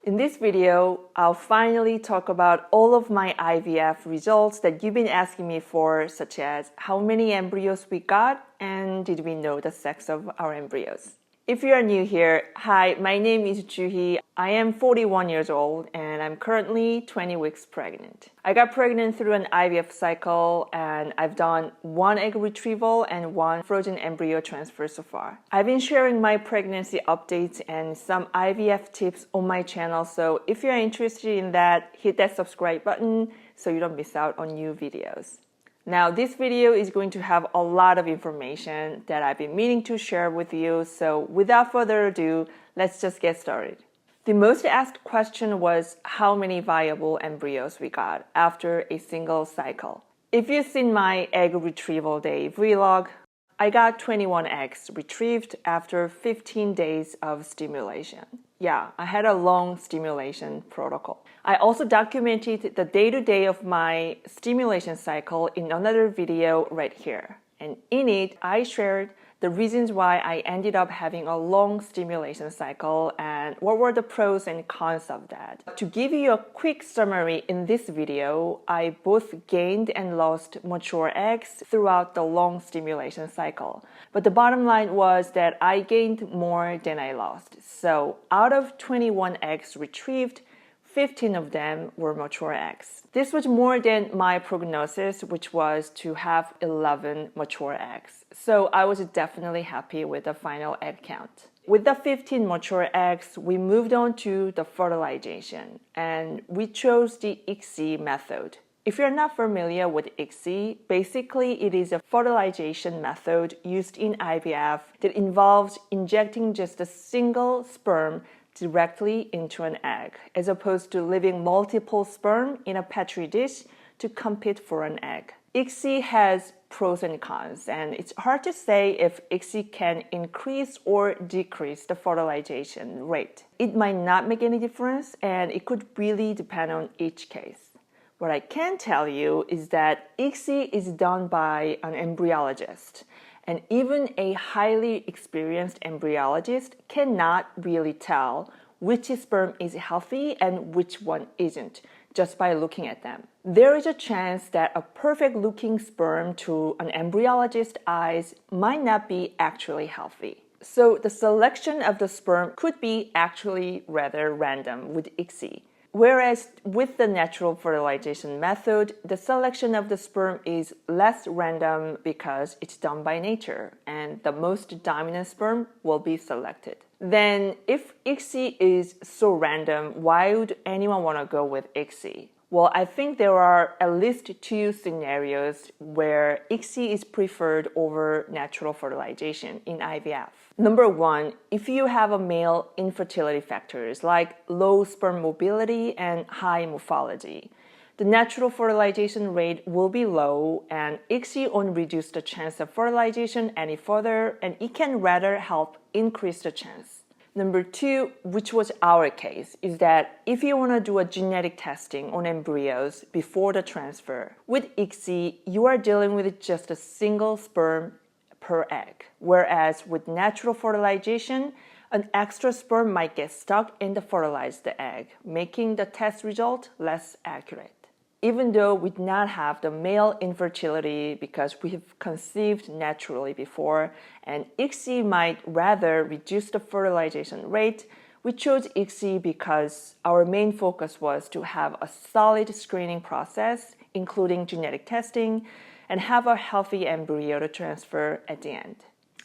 In this video, I'll finally talk about all of my IVF results that you've been asking me for, such as how many embryos we got and did we know the sex of our embryos. If you are new here, hi, my name is Juhi. I am 41 years old and I'm currently 20 weeks pregnant. I got pregnant through an IVF cycle and I've done 1 egg retrieval and 1 frozen embryo transfer so far. I've been sharing my pregnancy updates and some IVF tips on my channel, so if you're interested in that, hit that subscribe button so you don't miss out on new videos. Now, this video is going to have a lot of information that I've been meaning to share with you, so without further ado, let's just get started. The most asked question was how many viable embryos we got after a single cycle. If you've seen my egg retrieval day vlog, I got 21 eggs retrieved after 15 days of stimulation. Yeah, I had a long stimulation protocol. I also documented the day-to-day of my stimulation cycle in another video right here. And in it, I shared the reasons why I ended up having a long stimulation cycle and what were the pros and cons of that. To give you a quick summary in this video, I both gained and lost mature eggs throughout the long stimulation cycle. But the bottom line was that I gained more than I lost. So out of 21 eggs retrieved, 15 of them were mature eggs. This was more than my prognosis, which was to have 11 mature eggs. So I was definitely happy with the final egg count. With the 15 mature eggs, we moved on to the fertilization, and we chose the ICSI method. If you're not familiar with ICSI, basically it is a fertilization method used in IVF that involves injecting just a single sperm directly into an egg, as opposed to leaving multiple sperm in a petri dish to compete for an egg. ICSI has pros and cons, and it's hard to say if ICSI can increase or decrease the fertilization rate. It might not make any difference, and it could really depend on each case. What I can tell you is that ICSI is done by an embryologist, and even a highly experienced embryologist cannot really tell which sperm is healthy and which one isn't just by looking at them. There is a chance that a perfect looking sperm to an embryologist's eyes might not be actually healthy. So the selection of the sperm could be actually rather random with ICSI. Whereas with the natural fertilization method, the selection of the sperm is less random because it's done by nature and the most dominant sperm will be selected. Then if ICSI is so random, why would anyone want to go with ICSI? Well, I think there are at least 2 scenarios where ICSI is preferred over natural fertilization in IVF. Number 1, if you have a male infertility factors like low sperm mobility and high morphology, the natural fertilization rate will be low and ICSI won't reduce the chance of fertilization any further, and it can rather help increase the chance. Number 2, which was our case, is that if you want to do a genetic testing on embryos before the transfer, with ICSI, you are dealing with just a single sperm per egg, whereas with natural fertilization, an extra sperm might get stuck in the fertilized egg, making the test result less accurate. Even though we did not have the male infertility because we have conceived naturally before, and ICSI might rather reduce the fertilization rate, we chose ICSI because our main focus was to have a solid screening process, including genetic testing, and have a healthy embryo to transfer at the end.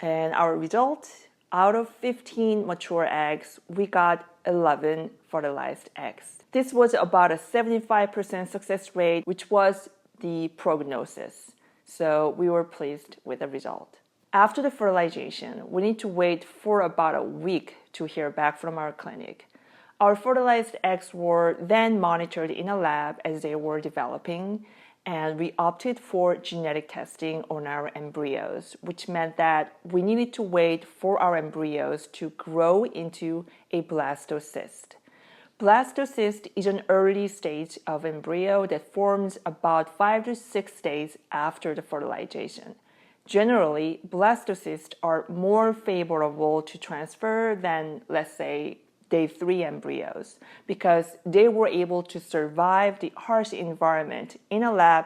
And our result, out of 15 mature eggs, we got 11 fertilized eggs. This was about a 75% success rate, which was the prognosis. So we were pleased with the result. After the fertilization, we need to wait for about a week to hear back from our clinic. Our fertilized eggs were then monitored in a lab as they were developing, and we opted for genetic testing on our embryos, which meant that we needed to wait for our embryos to grow into a blastocyst. Blastocyst is an early stage of embryo that forms about 5 to 6 days after the fertilization. Generally, blastocysts are more favorable to transfer than, let's say, day 3 embryos because they were able to survive the harsh environment in a lab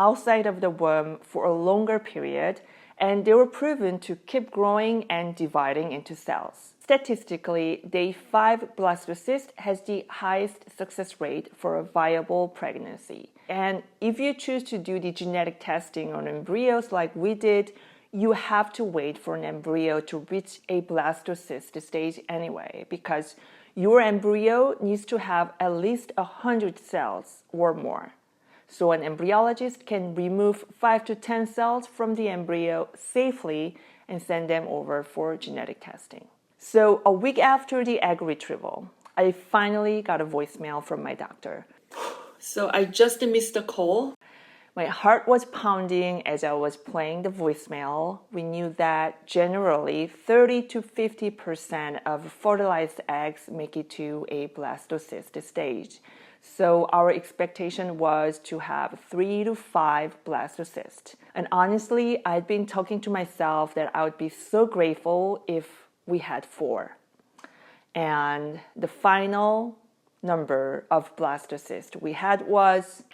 outside of the womb for a longer period, and they were proven to keep growing and dividing into cells. Statistically, day 5 blastocyst has the highest success rate for a viable pregnancy. And if you choose to do the genetic testing on embryos like we did, you have to wait for an embryo to reach a blastocyst stage anyway, because your embryo needs to have at least 100 cells or more. So an embryologist can remove 5 to 10 cells from the embryo safely and send them over for genetic testing. So a week after the egg retrieval, I finally got a voicemail from my doctor. So I just missed the call. My heart was pounding as I was playing the voicemail. We knew that generally 30 to 50% of fertilized eggs make it to a blastocyst stage. So our expectation was to have 3 to 5 blastocysts. And honestly, I'd been talking to myself that I would be so grateful if we had 4. And the final number of blastocysts we had was...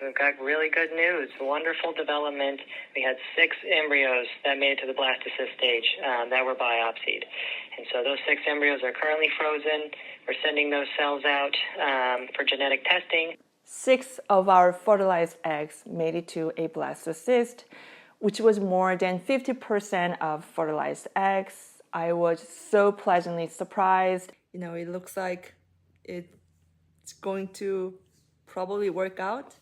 We've got really good news. Wonderful development. We had 6 embryos that made it to the blastocyst stage that were biopsied. And so those 6 embryos are currently frozen. We're sending those cells out for genetic testing. 6 of our fertilized eggs made it to a blastocyst, which was more than 50% of fertilized eggs. I was so pleasantly surprised. You know, it looks like it's going to probably work out.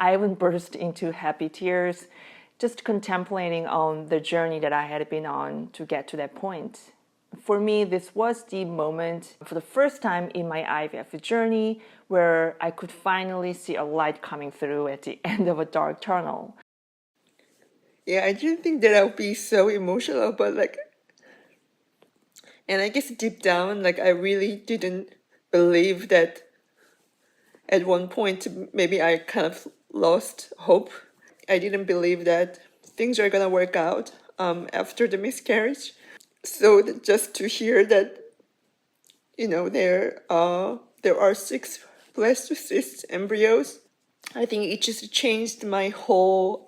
I even burst into happy tears, just contemplating on the journey that I had been on to get to that point. For me, this was the moment for the first time in my IVF journey where I could finally see a light coming through at the end of a dark tunnel. Yeah, I didn't think that I would be so emotional, but and I guess deep down, I really didn't believe that. At one point, maybe I kind of lost hope. I didn't believe that things are gonna work out after the miscarriage. So just to hear that, there are 6 blastocyst embryos, I think it just changed my whole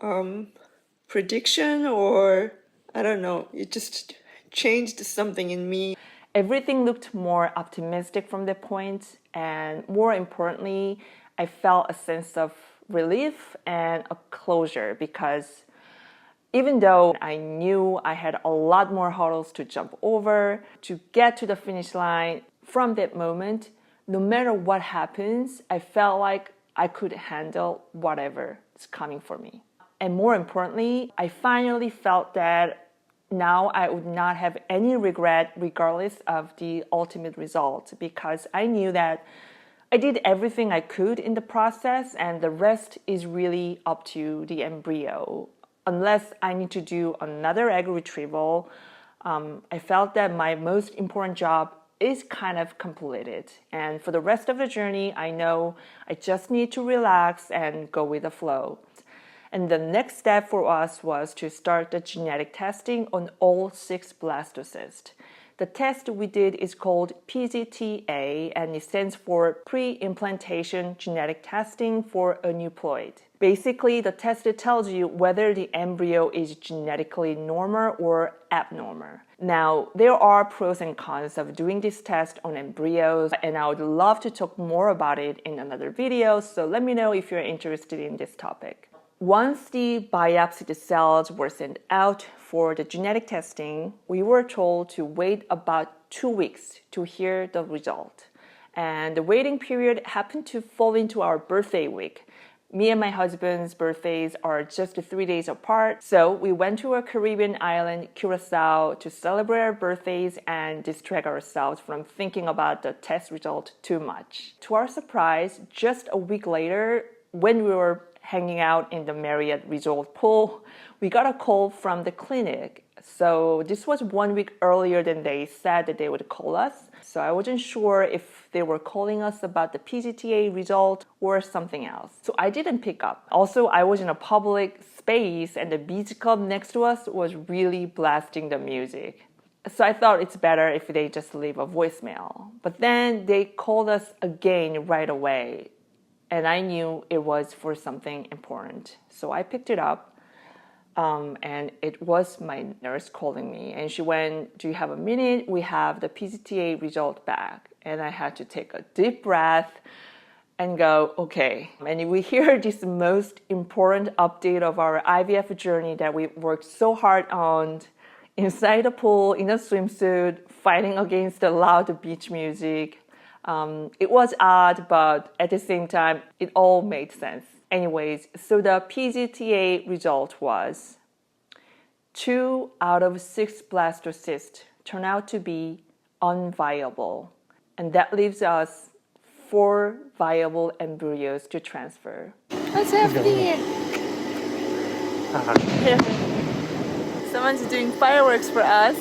prediction, or I don't know, it just changed something in me. Everything looked more optimistic from that point, and more importantly, I felt a sense of relief and a closure, because even though I knew I had a lot more hurdles to jump over to get to the finish line, from that moment, no matter what happens, I felt like I could handle whatever is coming for me. And more importantly, I finally felt that now I would not have any regret regardless of the ultimate result, because I knew that I did everything I could in the process, and the rest is really up to the embryo. Unless I need to do another egg retrieval, I felt that my most important job is kind of completed. And for the rest of the journey, I know I just need to relax and go with the flow. And the next step for us was to start the genetic testing on all 6 blastocysts. The test we did is called PGT-A, and it stands for Pre-Implantation Genetic Testing for Aneuploid. Basically, the test tells you whether the embryo is genetically normal or abnormal. Now, there are pros and cons of doing this test on embryos, and I would love to talk more about it in another video, so let me know if you're interested in this topic. Once the biopsied cells were sent out for the genetic testing, we were told to wait about 2 weeks to hear the result. And the waiting period happened to fall into our birthday week. Me and my husband's birthdays are just 3 days apart, so we went to a Caribbean island, Curacao, to celebrate our birthdays and distract ourselves from thinking about the test result too much. To our surprise, just a week later, when we were hanging out in the Marriott Resort pool, we got a call from the clinic. So this was 1 week earlier than they said that they would call us. So I wasn't sure if they were calling us about the PGT-A result or something else. So I didn't pick up. Also, I was in a public space and the beach club next to us was really blasting the music. So I thought it's better if they just leave a voicemail. But then they called us again right away. And I knew it was for something important. So I picked it up. And it was my nurse calling me. And she went, "Do you have a minute? We have the PGT-A result back." And I had to take a deep breath and go, okay. And we hear this most important update of our IVF journey that we worked so hard on, inside the pool, in a swimsuit, fighting against the loud beach music. It was odd, but at the same time, it all made sense. Anyways, so the PGT-A result was 2 out of 6 blastocysts turn out to be unviable. And that leaves us 4 viable embryos to transfer. What's happening? Someone's doing fireworks for us.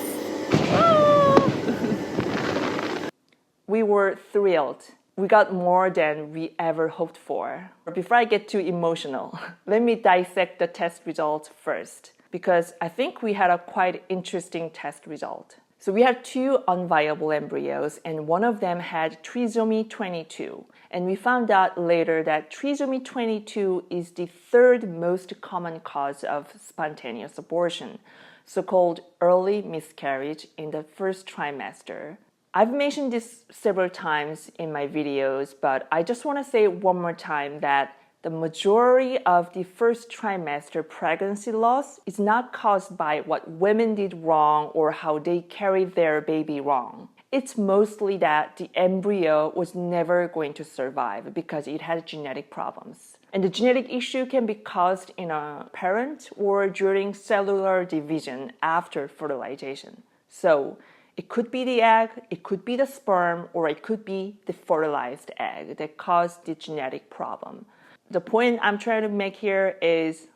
We were thrilled. We got more than we ever hoped for. Before I get too emotional, let me dissect the test results first, because I think we had a quite interesting test result. So we had 2 unviable embryos, and one of them had trisomy 22. And we found out later that trisomy 22 is the 3rd most common cause of spontaneous abortion, so-called early miscarriage in the first trimester. I've mentioned this several times in my videos, but I just want to say one more time that the majority of the first trimester pregnancy loss is not caused by what women did wrong or how they carried their baby wrong. It's mostly that the embryo was never going to survive because it had genetic problems. And the genetic issue can be caused in a parent or during cellular division after fertilization. So it could be the egg, it could be the sperm, or it could be the fertilized egg that caused the genetic problem. The point I'm trying to make here is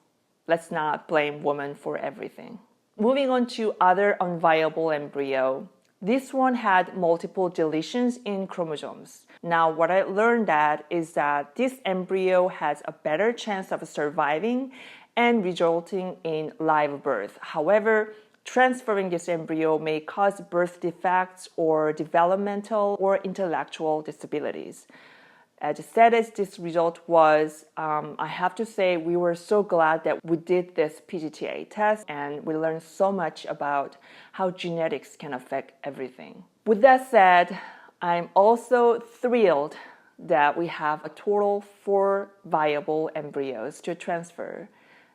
let's not blame women for everything. Moving on to other unviable embryo. This one had multiple deletions in chromosomes. Now, what I learned is that this embryo has a better chance of surviving and resulting in live birth. However, transferring this embryo may cause birth defects or developmental or intellectual disabilities. As sad as this result was, I have to say we were so glad that we did this PGT-A test and we learned so much about how genetics can affect everything. With that said, I'm also thrilled that we have a total 4 viable embryos to transfer.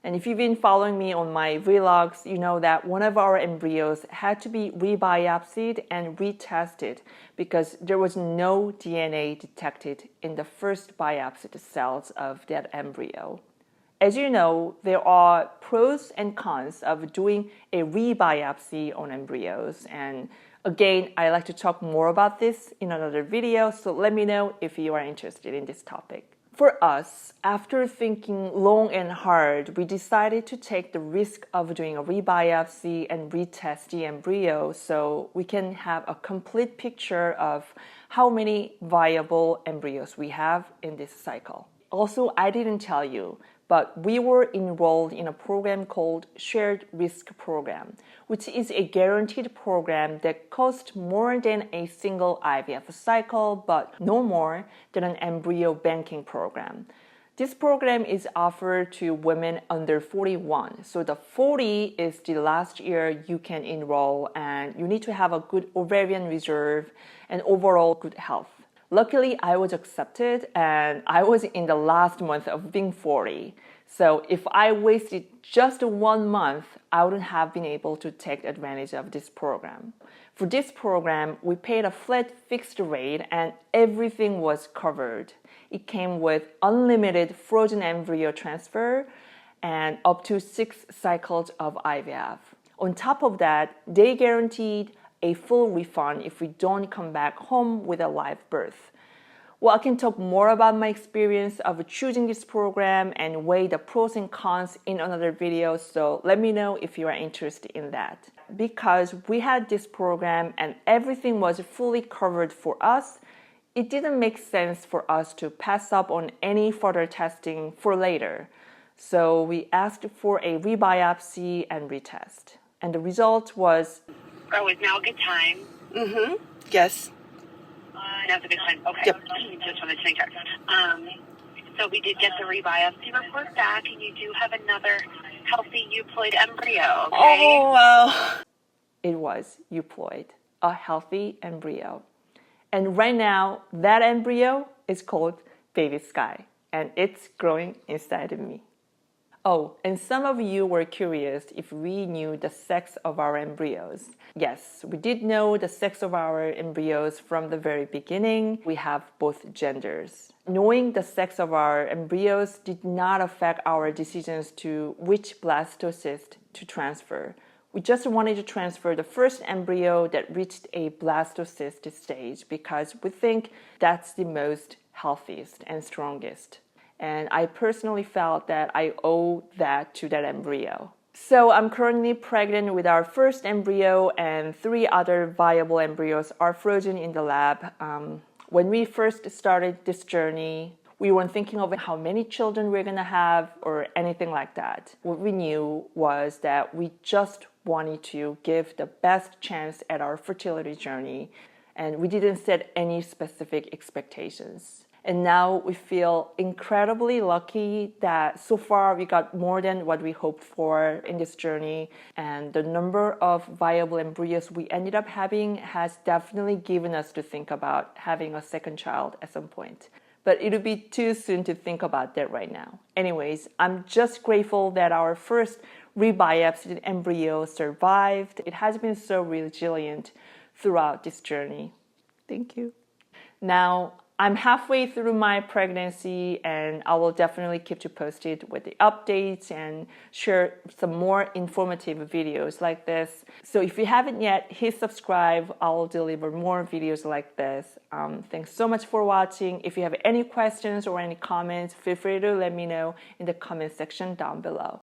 And if you've been following me on my vlogs, you know that one of our embryos had to be rebiopsied and retested because there was no DNA detected in the first biopsied cells of that embryo. As you know, there are pros and cons of doing a rebiopsy on embryos. And again, I like to talk more about this in another video, so let me know if you are interested in this topic. For us, after thinking long and hard, we decided to take the risk of doing a rebiopsy and retest the embryo so we can have a complete picture of how many viable embryos we have in this cycle. Also, I didn't tell you, but we were enrolled in a program called Shared Risk Program, which is a guaranteed program that costs more than a single IVF cycle, but no more than an embryo banking program. This program is offered to women under 41. So the 40 is the last year you can enroll, and you need to have a good ovarian reserve and overall good health. Luckily, I was accepted and I was in the last month of being 40. So if I wasted just 1 month, I wouldn't have been able to take advantage of this program. For this program, we paid a flat fixed rate and everything was covered. It came with unlimited frozen embryo transfer and up to 6 cycles of IVF. On top of that, they guaranteed a full refund if we don't come back home with a live birth. Well, I can talk more about my experience of choosing this program and weigh the pros and cons in another video, so let me know if you are interested in that. Because we had this program and everything was fully covered for us, it didn't make sense for us to pass up on any further testing for later. So we asked for a rebiopsy and retest. And the result was Oh, is now a good time? Mm-hmm. Yes. Now's a good time. Okay. Yep. Just wanted to make sure. So we did get the rebiopsy report back, and you do have another healthy euploid embryo, okay? Oh, wow. It was euploid, a healthy embryo. And right now, that embryo is called Baby Sky, and it's growing inside of me. Oh, and some of you were curious if we knew the sex of our embryos. Yes, we did know the sex of our embryos from the very beginning. We have both genders. Knowing the sex of our embryos did not affect our decisions to which blastocyst to transfer. We just wanted to transfer the first embryo that reached a blastocyst stage because we think that's the most healthiest and strongest. And I personally felt that I owe that to that embryo. So I'm currently pregnant with our first embryo, and 3 other viable embryos are frozen in the lab. When we first started this journey, we weren't thinking of how many children we're gonna have or anything like that. What we knew was that we just wanted to give the best chance at our fertility journey, and we didn't set any specific expectations. And now we feel incredibly lucky that so far we got more than what we hoped for in this journey. And the number of viable embryos we ended up having has definitely given us to think about having a second child at some point. But it would be too soon to think about that right now. Anyways, I'm just grateful that our first rebiopsied embryo survived. It has been so resilient throughout this journey. Thank you. Now, I'm halfway through my pregnancy, and I will definitely keep you posted with the updates and share some more informative videos like this. So if you haven't yet, hit subscribe. I will deliver more videos like this. Thanks so much for watching. If you have any questions or any comments, feel free to let me know in the comment section down below.